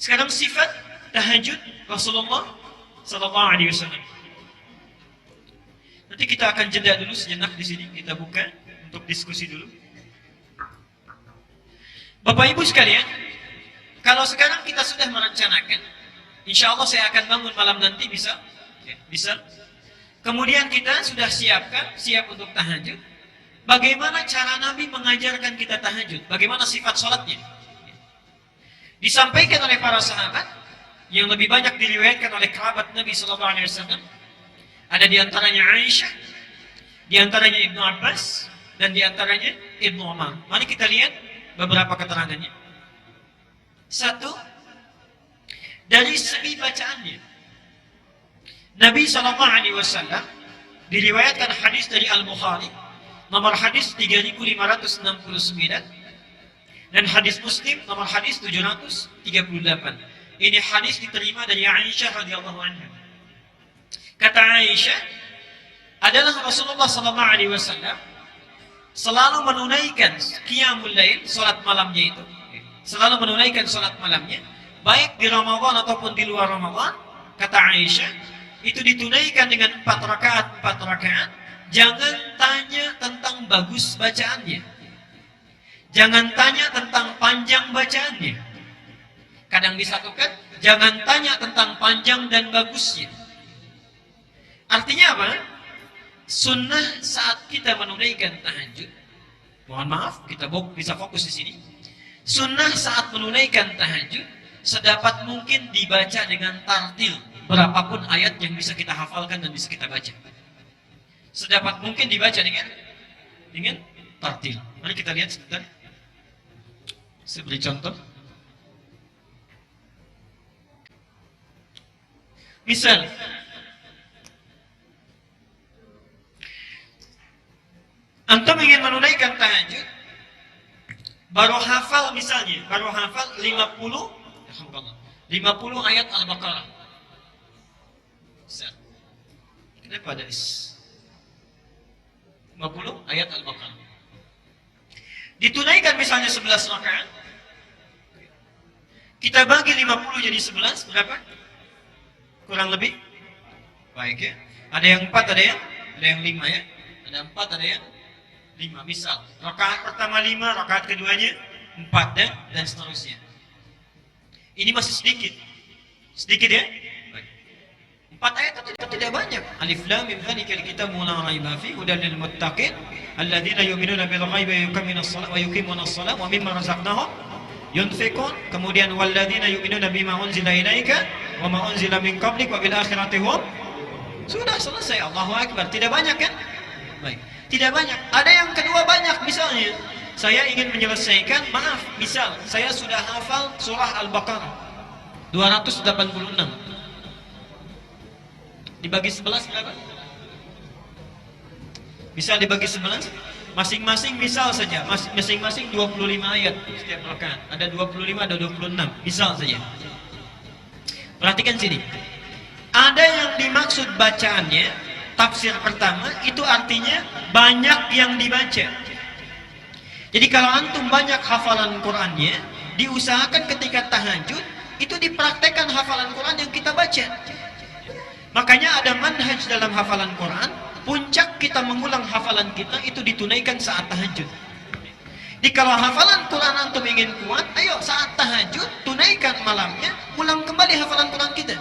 Sekarang sifat tahajud Rasulullah sallallahu alaihi wasallam. Nanti kita akan jeda dulu sejenak di sini, kita buka untuk diskusi dulu. Bapak Ibu sekalian, kalau sekarang kita sudah merencanakan, insya Allah saya akan bangun malam nanti, bisa? Ya, bisa. Kemudian kita sudah siap untuk tahajud. Bagaimana cara Nabi mengajarkan kita tahajud? Bagaimana sifat sholatnya? Disampaikan oleh para sahabat, yang lebih banyak diriwayatkan oleh kerabat Nabi SAW. Ada di antaranya Aisyah, di antaranya Ibnu Abbas, dan di antaranya Ibnu Umar. Mari kita lihat beberapa keterangannya. Satu, dari segi bacaannya. Nabi SAW diriwayatkan hadis dari Al-Bukhari, nomor hadis 3569, dan hadis Muslim nomor hadis 738. Ini hadis diterima dari Aisyah radhiyallahu anha. Kata Aisyah, adalah Rasulullah SAW selalu menunaikan qiyamul lail, salat malamnya itu. Selalu menunaikan salat malamnya, baik di Ramadan ataupun di luar Ramadan. Kata Aisyah, itu ditunaikan dengan 4 rakaat. Jangan tanya tentang bagus bacaannya. Jangan tanya tentang panjang bacaannya. Kadang disatukan, jangan tanya tentang panjang dan bagusnya. Artinya apa? Sunnah saat kita menunaikan tahajud, mohon maaf, kita bisa fokus di sini. Sunnah saat menunaikan tahajud, sedapat mungkin dibaca dengan tartil, berapapun ayat yang bisa kita hafalkan dan bisa kita baca. Sedapat mungkin dibaca dengan tartil. Mari kita lihat sebentar. Saya beri contoh. Misal, antum ingin menunaikan tahajud, baru hafal 50 ayat Al-Baqarah. Kenapa ada 50 ayat Al-Baqarah? Ditunaikan misalnya 11 rakaat. Kita bagi 50 jadi 11, berapa? Kurang lebih? Baik ya. Ada yang 4, ada yang 5 ya. Ada 4, ada yang 5. Misal, rakaat pertama 5, rakaat keduanya 4 dan seterusnya. Ini masih sedikit. Sedikit ya? Baik. 4 ayat itu tidak banyak. Alif lam mim dzalikal kitabu la raiba fihi hudan lil muttaqin alladzina yu'minuna bil ghaibi wa yuqimuna as-salata wa mimma razaqnahum yunfiqun. Kemudian walladzina yu'minuna bima unzila ilaika wa ma unzila min qablik wa bil akhirati hum. Sudah selesai. Allahu akbar. Tidak banyak kan? Baik. Tidak banyak. Ada yang kedua banyak, misalnya saya ingin menyelesaikan, maaf, misal saya sudah hafal surah Al-Baqarah 286. Dibagi 11 berapa? Misal dibagi 11, masing-masing misal saja, masing-masing 25 ayat setiap rakaat. Ada 25, ada 26, misal saja. Perhatikan sini. Ada yang dimaksud bacaannya, tafsir pertama itu artinya banyak yang dibaca. Jadi kalau antum banyak hafalan Qur'annya, diusahakan ketika tahajud itu dipraktekkan hafalan Qur'an yang kita baca. Makanya ada manhaj dalam hafalan Qur'an, puncak kita mengulang hafalan kita itu ditunaikan saat tahajud. Jadi kalau hafalan Qur'an antum ingin kuat, ayo saat tahajud tunaikan malamnya, ulang kembali hafalan Qur'an kita.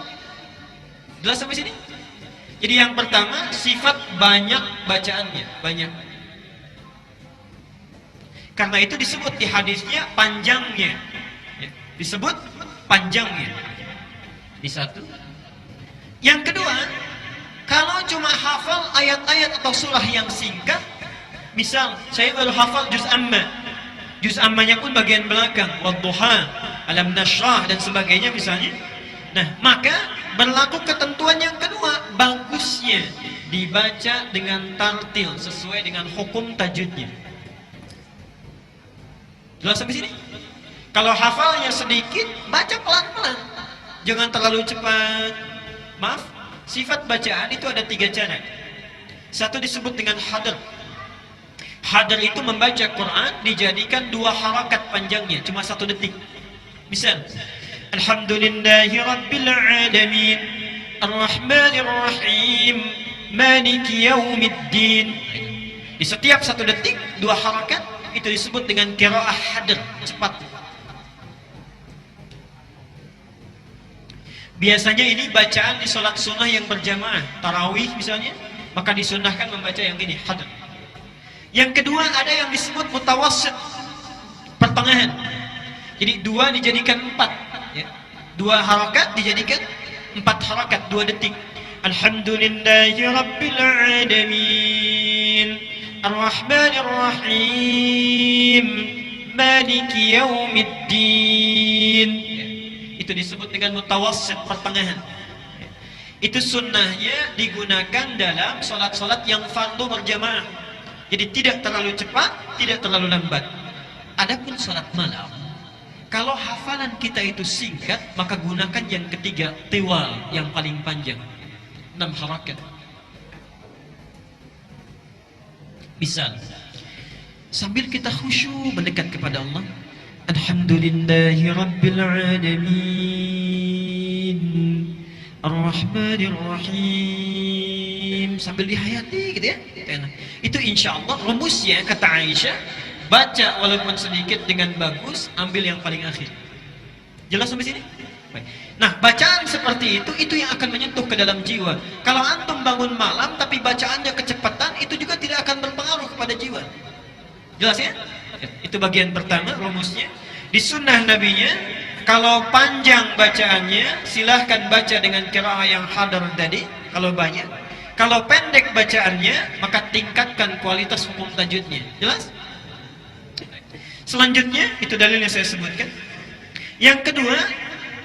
Jelas sampai sini? Jadi yang pertama, sifat banyak bacaannya, banyak. Karena itu disebut di hadisnya panjangnya. Ya, disebut panjangnya. Di satu. Yang kedua, kalau cuma hafal ayat-ayat atau surah yang singkat, misal saya baru hafal juz amma. Juz ammanya pun bagian belakang, wadduha, alam nashrah dan sebagainya misalnya. Nah, maka berlaku ketentuan yang kedua, bagusnya dibaca dengan tartil sesuai dengan hukum tajwidnya. Jelas sampai sini? Kalau hafalnya sedikit, baca pelan-pelan, jangan terlalu cepat. Maaf, sifat bacaan itu ada 3 cara. Satu disebut dengan hadr. Hadr itu membaca Quran dijadikan 2 harakat panjangnya, cuma 1 detik. Misal, Alhamdulillahi Rabbil Alamin, Ar-Rahmanir Rahim, Maliki Yaumiddin. Di setiap satu detik, dua harakat, itu disebut dengan qiraah hadr, cepat. Biasanya ini bacaan di sholat sunnah yang berjamaah, tarawih misalnya, maka disunnahkan membaca yang ini, hadr. Yang kedua ada yang disebut mutawassit, pertengahan. Jadi dua dijadikan empat, ya. Dua harakat dijadikan empat harakat, 2 detik. Alhamdulillahi Rabbil Alamin, Ar-Rahmanir Rahim, Maliki Yaumiddin. Itu disebut dengan mutawassit, pertengahan. Itu sunnahnya digunakan dalam solat-solat yang fardu berjamaah. Jadi tidak terlalu cepat, tidak terlalu lambat. Adapun solat malam, kalau hafalan kita itu singkat, maka gunakan yang ketiga, tiwal, yang paling panjang, 6 harakat. Misal, sambil kita khusyuk mendekat kepada Allah, Alhamdulillahi Rabbil Alamin, Ar-Rahmanir Rahim, sambil dihayati gitu ya. Itu insya Allah rumusnya, kata Aisyah, baca walaupun sedikit dengan bagus, ambil yang paling akhir. Jelas sampai sini? Baik. Nah, bacaan seperti itu yang akan menyentuh ke dalam jiwa. Kalau antum bangun malam tapi bacaannya kecepatan, itu juga tidak akan berpengaruh kepada jiwa. Jelas ya? Itu bagian pertama rumusnya. Di sunnah nabinya, kalau panjang bacaannya, silahkan baca dengan qiraah yang hadar tadi, kalau banyak. Kalau pendek bacaannya, maka tingkatkan kualitas hukum tajwidnya. Jelas? Selanjutnya, itu dalil yang saya sebutkan. Yang kedua,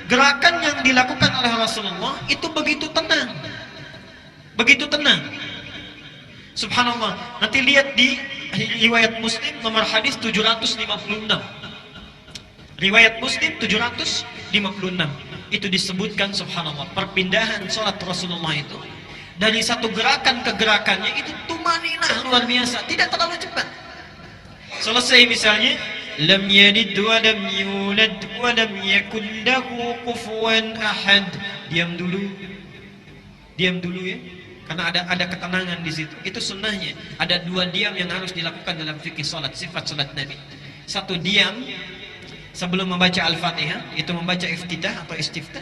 gerakan yang dilakukan oleh Rasulullah itu begitu tenang. Begitu tenang. Subhanallah. Nanti lihat di riwayat Muslim nomor hadis 756. Riwayat Muslim 756. Itu disebutkan, subhanallah, perpindahan sholat Rasulullah itu dari satu gerakan ke gerakannya itu tumaninah luar biasa, tidak terlalu cepat. Selesai misalnya, lam yalid wa lam yulad wa lam yakul lahu kufuwan ahad. Diam dulu ya, karena ada ketenangan di situ. Itu sunnahnya. Ada 2 diam yang harus dilakukan dalam fikih salat, sifat salat Nabi. Satu, diam sebelum membaca Al-Fatihah, itu membaca iftitah atau istiftah.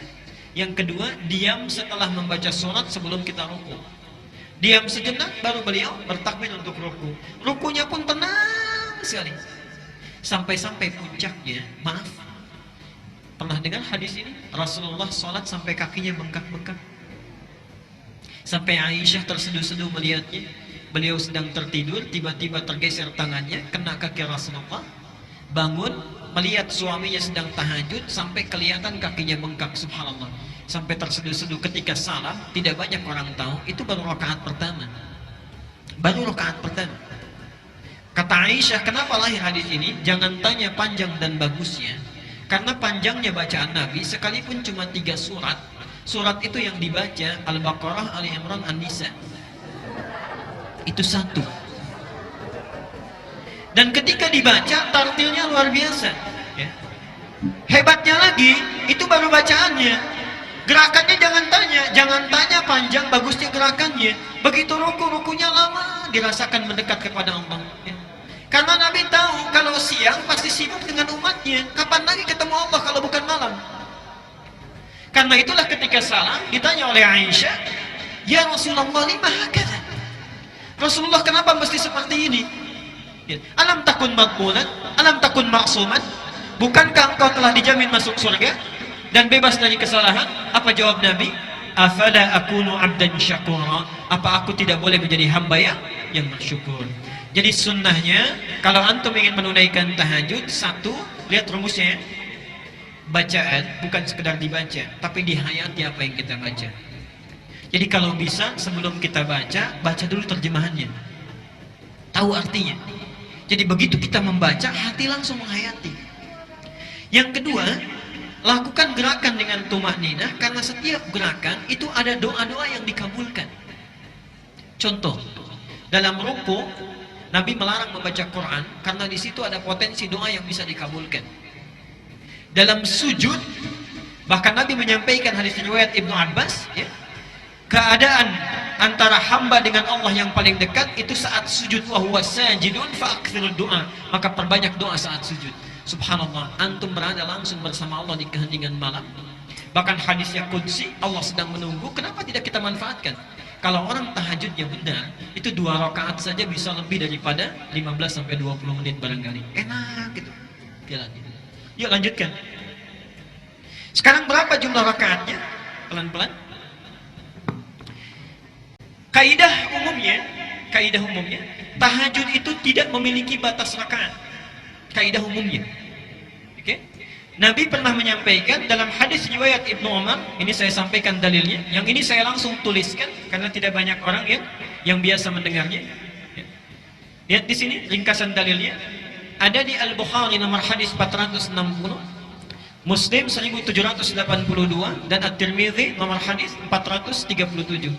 Yang kedua, diam setelah membaca surat sebelum kita ruku. Diam sejenak baru beliau bertakbir untuk ruku. Rukunya pun tenang sekali. Sampai-sampai puncaknya, maaf, pernah dengar hadis ini? Rasulullah sholat sampai kakinya bengkak-bengkak. Sampai Aisyah terseduh-seduh melihatnya. Beliau sedang tertidur, tiba-tiba tergeser tangannya, kena kaki Rasulullah. Bangun, melihat suaminya sedang tahajud, sampai kelihatan kakinya bengkak, subhanallah. Sampai terseduh-seduh ketika salam, tidak banyak orang tahu, itu baru rakaat pertama. Baru rakaat pertama. Kata Aisyah, kenapa lahir hadis ini? Jangan tanya panjang dan bagusnya. Karena panjangnya bacaan Nabi, sekalipun cuma 3 surat, surat itu yang dibaca Al-Baqarah, Ali Imran, An-Nisa. Itu 1. Dan ketika dibaca, tartilnya luar biasa, ya. Hebatnya lagi, itu baru bacaannya. Gerakannya jangan tanya panjang bagusnya gerakannya. Begitu rukunya lama, dirasakan mendekat kepada Allah, ya. Karena Nabi tahu kalau siang pasti sibuk dengan umatnya. Kapan lagi ketemu Allah kalau bukan malam? Karena itulah ketika salam ditanya oleh Aisyah, ya Rasulullah, lima hakadha? Rasulullah, kenapa mesti seperti ini? Alam takun madmunan, alam takun maksuman. Bukankah engkau telah dijamin masuk surga dan bebas dari kesalahan? Apa jawab Nabi? Afala akunu abdan syakura. Apa aku tidak boleh menjadi hamba yang bersyukur? Jadi sunnahnya, kalau antum ingin menunaikan tahajud, 1, lihat rumusnya ya. Bacaan bukan sekedar dibaca, tapi dihayati apa yang kita baca. Jadi kalau bisa, sebelum kita baca dulu terjemahannya, tahu artinya. Jadi begitu kita membaca, hati langsung menghayati. Yang kedua, lakukan gerakan dengan tumakninah, karena setiap gerakan itu ada doa-doa yang dikabulkan. Contoh, dalam ruku Nabi melarang membaca Quran karena di situ ada potensi doa yang bisa dikabulkan. Dalam sujud Bahkan Nabi menyampaikan hadis riwayat Ibnu Abbas, ya, keadaan antara hamba dengan Allah yang paling dekat itu saat sujud, wa huwa sajidun fa'aktsirud du'a, maka perbanyak doa saat sujud. Subhanallah, antum berada langsung bersama Allah di keheningan malam. Bahkan hadisnya qudsi, Allah sedang menunggu, kenapa tidak kita manfaatkan? Kalau orang tahajudnya benar, itu 2 rakaat saja bisa lebih daripada 15 sampai 20 menit barangkali. Enak gitu. Jalan. Yuk lanjutkan. Sekarang berapa jumlah rakaatnya? Pelan-pelan. Kaidah umumnya, tahajud itu tidak memiliki batas rakaat. Kaidah umumnya. Oke? Nabi pernah menyampaikan dalam hadis riwayat Ibnu Umar, ini saya sampaikan dalilnya, yang ini saya langsung tuliskan karena tidak banyak orang yang biasa mendengarnya. Lihat di sini ringkasan dalilnya. Ada di Al-Bukhari nomor hadis 460, Muslim 1782 dan At-Tirmidzi nomor hadis 437.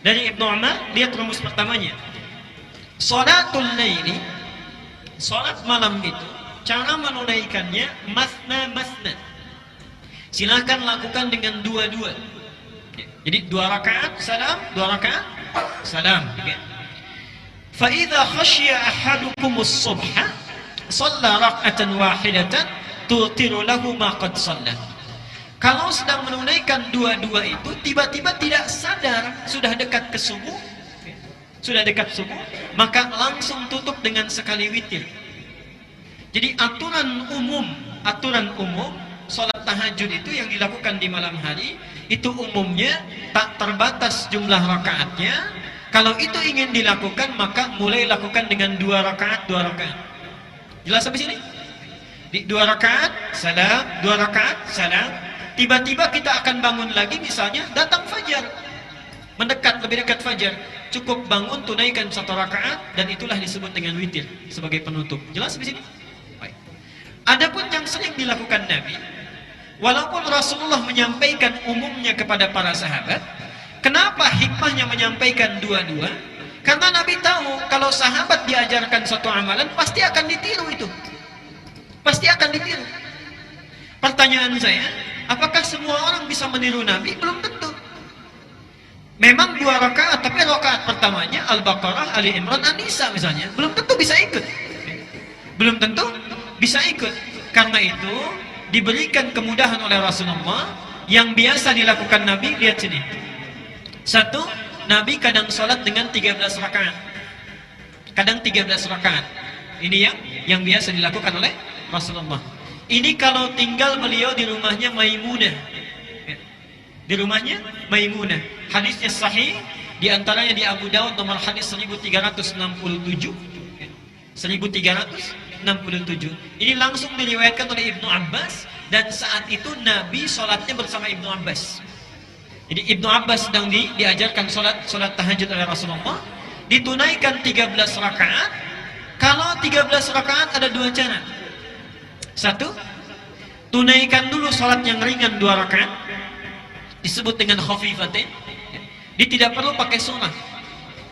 Dari Ibnu Umar, lihat rumus pertamanya. Salatul laili, salat malam itu cara menunaikannya masna. Silakan lakukan dengan 2-2. Jadi 2 rakaat salam, 2 rakaat salam. Fa idza khashiya ahadukumus subha shalla rak'atan wahidatan tutiru lahu ma qad shalla. Kalau sedang menunaikan 2-2 itu tiba-tiba tidak sadar sudah dekat ke subuh, maka langsung tutup dengan sekali witir. Jadi aturan umum sholat tahajud itu yang dilakukan di malam hari itu umumnya tak terbatas jumlah rakaatnya. Kalau itu ingin dilakukan maka mulai lakukan dengan 2 rakaat. Jelas sampai sini? Di 2 rakaat salam, 2 rakaat salam. Tiba-tiba kita akan bangun lagi, misalnya datang fajar, lebih dekat fajar, cukup bangun tunaikan 1 rakaat dan itulah disebut dengan witir sebagai penutup. Jelas sampai sini? Adapun yang sering dilakukan Nabi, walaupun Rasulullah menyampaikan umumnya kepada para sahabat, kenapa hikmahnya menyampaikan 2-2? Karena Nabi tahu kalau sahabat diajarkan satu amalan pasti akan ditiru itu. Pasti akan ditiru. Pertanyaan saya, apakah semua orang bisa meniru Nabi? Belum tentu. Memang 2 rakaat, tapi rakaat pertamanya Al-Baqarah, Ali Imran, An-Nisa misalnya, belum tentu bisa ikut. Belum tentu bisa ikut. Karena itu diberikan kemudahan oleh Rasulullah. Yang biasa dilakukan Nabi, lihat sini. 1, Nabi kadang sholat dengan 13 rakaat. Kadang 13 rakaat. Ini yang biasa dilakukan oleh Rasulullah. Ini kalau tinggal beliau di rumahnya Maimunah. Di rumahnya Maimunah. Hadisnya sahih, di antaranya di Abu Daud nomor hadis 1367. 1367. Ini langsung diriwayatkan oleh Ibnu Abbas, dan saat itu Nabi sholatnya bersama Ibnu Abbas. Jadi Ibnu Abbas sedang diajarkan sholat tahajud oleh Rasulullah, ditunaikan 13 rakaat. Kalau 13 rakaat ada 2 cara. 1, tunaikan dulu sholat yang ringan 2 rakaat, disebut dengan khafifatain. Dia tidak perlu pakai sunnah.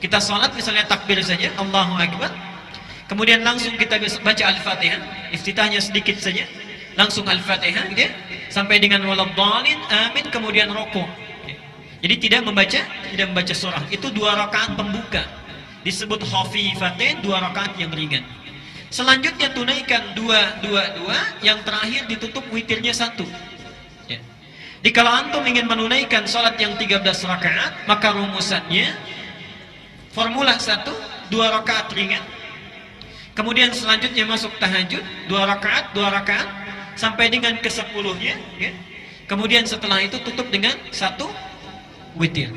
Kita sholat misalnya takbir saja, Allahu Akbar, kemudian langsung kita baca Al-Fatihah, iftitahnya sedikit saja, langsung Al-Fatihah gitu ya, sampai dengan waladhdallin amin, kemudian rukuk. Jadi tidak membaca surah. Itu 2 rakaat pembuka, disebut khafifatain, 2 rakaat yang ringan. Selanjutnya tunaikan 2, yang terakhir ditutup witirnya 1. Ya. Jadi kalau antum ingin menunaikan sholat yang 13 rakaat, maka rumusannya formula 1, 2 rakaat ringan. Kemudian selanjutnya masuk tahajud 2 rakaat sampai dengan ke-10-nya, ya. Kemudian setelah itu tutup dengan 1 witir.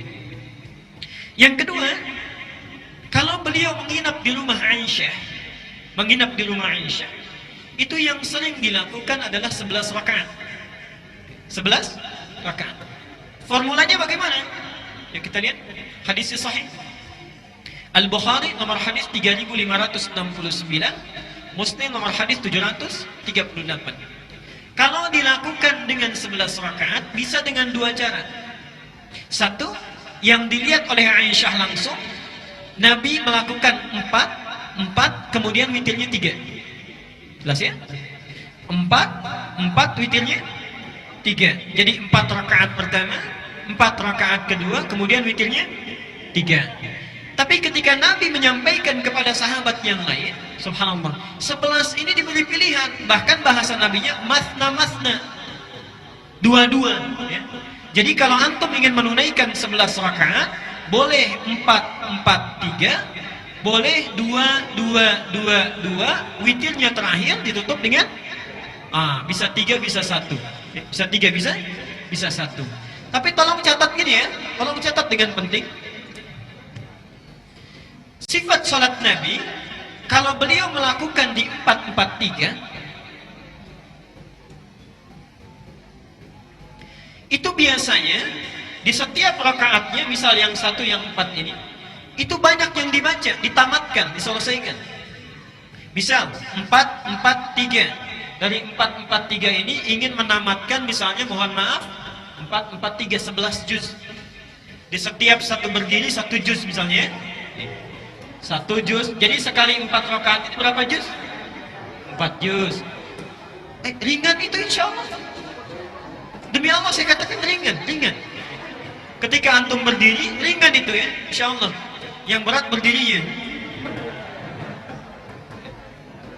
Yang kedua, kalau beliau menginap di rumah Aisyah, itu yang sering dilakukan adalah 11 rakaat. 11 rakaat. Formulanya bagaimana? Ya, kita lihat hadisnya sahih. Al-Bukhari nomor hadis 3569, Muslim nomor hadis 738. Kalau dilakukan dengan 11 rakaat bisa dengan 2 cara. 1, yang dilihat oleh Aisyah langsung, Nabi melakukan 4 kemudian witirnya 3. Jelas ya? 4 witirnya 3. Jadi 4 rakaat pertama, 4 rakaat kedua, kemudian witirnya 3. Tapi ketika Nabi menyampaikan kepada sahabat yang lain, subhanallah, 11 ini diberi pilihan. Bahkan bahasa Nabinya masna, dua-dua, ya. Jadi kalau antum ingin menunaikan 11 rakaat, boleh 4-4-3, boleh 2-2-2-2, witirnya terakhir ditutup dengan bisa 3, bisa 1. Bisa 3, bisa 1. Tapi tolong catat gini ya, tolong catat dengan penting. Sifat sholat Nabi, kalau beliau melakukan di 4-4-3, itu biasanya di setiap rakaatnya, misal yang 1, yang 4 ini, itu banyak yang dibaca, ditamatkan, diselesaikan. Misal 4-4-3, dari 4-4-3 ini ingin menamatkan, misalnya mohon maaf 4-4-3, 11 juz. Di setiap satu berdiri 1 juz misalnya, 1 juz. Jadi sekali 4 rakaat itu berapa juz? 4 juz. Ringan itu insya Allah. Demi Allah saya katakan ringan. Ketika antum berdiri, ringan itu ya, insya Allah. Yang berat berdirinya.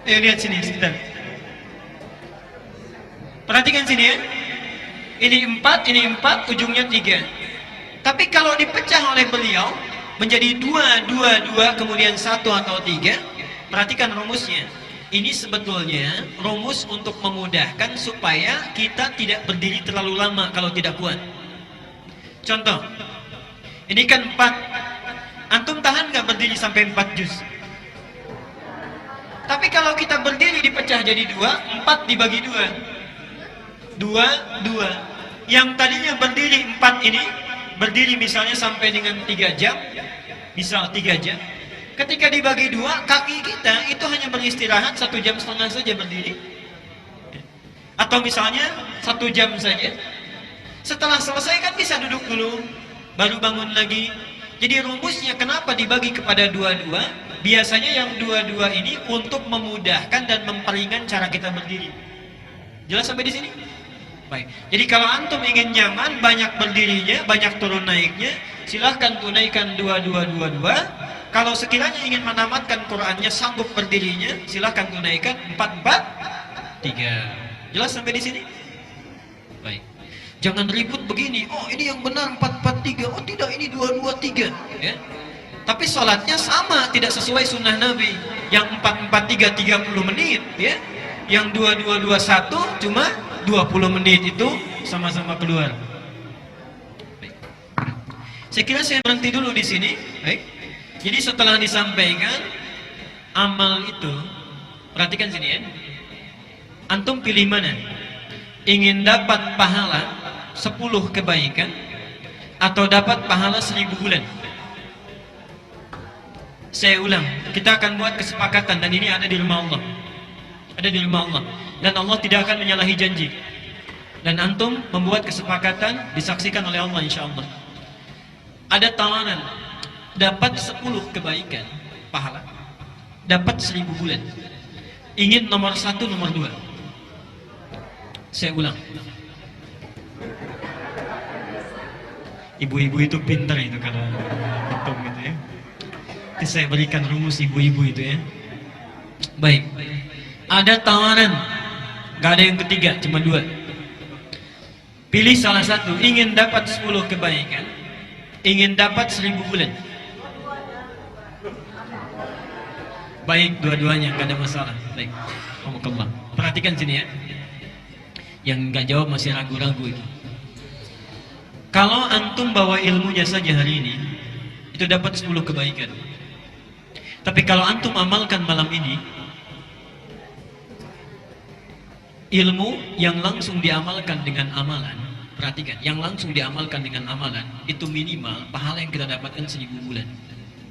Lihat sini sebentar. Perhatikan sini ya. Ini 4, ujungnya 3. Tapi kalau dipecah oleh beliau menjadi 2, kemudian 1 atau 3, perhatikan rumusnya. Ini sebetulnya rumus untuk memudahkan supaya kita tidak berdiri terlalu lama kalau tidak kuat. Contoh, ini kan 4. Antum tahan nggak berdiri sampai 4 juz? Tapi kalau kita berdiri dipecah jadi 2, 4 dibagi 2. 2. Yang tadinya berdiri 4 ini, berdiri misalnya sampai dengan 3 jam, misal 3 jam, ketika dibagi 2, kaki kita itu hanya beristirahat 1,5 jam saja berdiri, atau misalnya 1 jam saja. Setelah selesai kan bisa duduk dulu, baru bangun lagi. Jadi rumusnya kenapa dibagi kepada 2-2? Biasanya yang 2-2 ini untuk memudahkan dan memperingan cara kita berdiri. Jelas sampai di sini? Baik. Jadi kalau antum ingin nyaman, banyak berdirinya, banyak turun naiknya, silahkan tunaikan 2-2-2-2. Kalau sekiranya ingin menamatkan Qur'annya, sanggup berdirinya, silahkan tunaikan 4-4-3. Jelas sampai di sini? Baik. Jangan ribut begini. Oh, ini yang benar 4-4-3. Oh, tidak, ini 2-2-3. Ya. Tapi sholatnya sama, tidak sesuai sunnah Nabi. Yang 4-4-3 30 menit, ya. Yang 2-2-2-1 cuma 20 menit itu sama-sama keluar. Baik. Saya kira saya berhenti dulu di sini. Baik. Jadi setelah disampaikan amal itu, perhatikan sini ya. Antum pilih mana? Ingin dapat pahala 10 kebaikan atau dapat pahala 1000 bulan? Saya ulang, kita akan buat kesepakatan dan ini ada di rumah Allah. Ada di rumah Allah. Dan Allah tidak akan menyalahi janji. Dan antum membuat kesepakatan disaksikan oleh Allah insya Allah. Ada tawaran dapat 10 kebaikan pahala, dapat 1000 bulan. Ingin nomor 1, nomor 2? Saya ulang. Ibu-ibu itu pintar itu kalau hitung gitu ya. Nanti saya berikan rumus ibu-ibu itu ya. Baik. Ada tawaran, gak ada yang ketiga, cuma 2. Pilih salah satu. Ingin dapat 10 kebaikan, ingin dapat 1000 bulan. Baik, dua-duanya, gak ada masalah. Baik, alhamdulillah. Perhatikan sini ya. Yang gak jawab masih ragu-ragu itu. Kalau antum bawa ilmunya saja hari ini, itu dapat 10 kebaikan. Tapi kalau antum amalkan malam ini, ilmu yang langsung diamalkan dengan amalan, perhatikan, yang langsung diamalkan dengan amalan, itu minimal pahala yang kita dapatkan 1000 bulan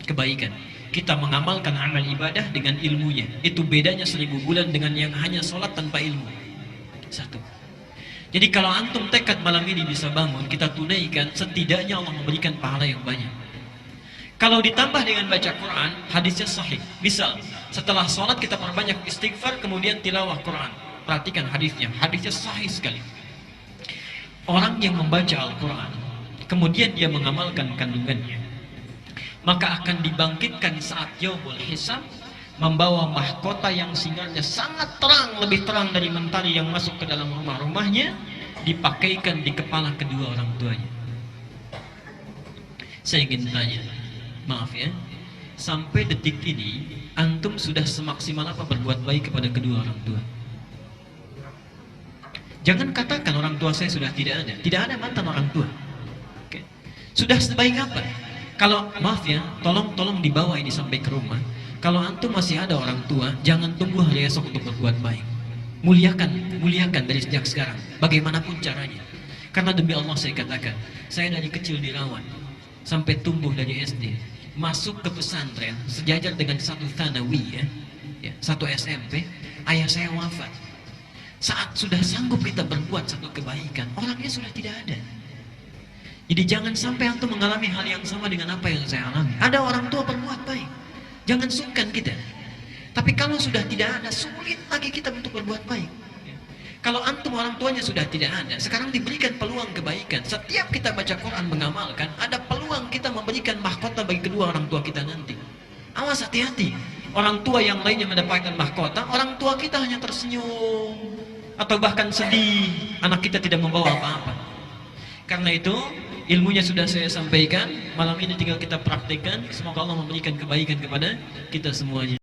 kebaikan. Kita mengamalkan amal ibadah dengan ilmunya, itu bedanya 1000 bulan dengan yang hanya sholat tanpa ilmu. Satu. Jadi kalau antum tekad malam ini bisa bangun, kita tunaikan, setidaknya Allah memberikan pahala yang banyak. Kalau ditambah dengan baca Quran, hadisnya sahih. Misal, setelah sholat kita perbanyak istighfar, kemudian tilawah Quran. Perhatikan hadisnya sahih sekali. orang yang membaca Al-Quran, kemudian dia mengamalkan kandungannya, maka akan dibangkitkan saat yaumul hisab, membawa mahkota yang sinarnya sangat terang, lebih terang dari mentari yang masuk ke dalam rumah-rumahnya, dipakaikan di kepala kedua orang tuanya. Saya ingin tanya, maaf ya, sampai detik ini antum sudah semaksimal apa berbuat baik kepada kedua orang tua? Jangan katakan orang tua saya sudah tidak ada mantan orang tua. Oke. Sudah sebaik apa? Kalau maaf ya, tolong dibawa ini sampai ke rumah. Kalau antum masih ada orang tua, jangan tunggu hari esok untuk berbuat baik. Muliakan dari sejak sekarang, bagaimanapun caranya. Karena demi Allah saya katakan, saya dari kecil dirawat sampai tumbuh dari SD, masuk ke pesantren sejajar dengan satu thanawi ya, satu SMP. Ayah saya wafat. Saat sudah sanggup kita berbuat satu kebaikan, orangnya sudah tidak ada. Jadi jangan sampai antum mengalami hal yang sama dengan apa yang saya alami. Ada orang tua berbuat baik, jangan sungkan kita. Tapi kalau sudah tidak ada, sulit lagi kita untuk berbuat baik. Kalau antum orang tuanya sudah tidak ada, sekarang diberikan peluang kebaikan. Setiap kita baca Quran mengamalkan, ada peluang kita memberikan mahkota bagi kedua orang tua kita nanti. Awas, hati-hati. Orang tua yang lainnya mendapatkan mahkota, orang tua kita hanya tersenyum atau bahkan sedih, anak kita tidak membawa apa-apa. Karena itu ilmunya sudah saya sampaikan, malam ini tinggal kita praktekkan. Semoga Allah memberikan kebaikan kepada kita semuanya.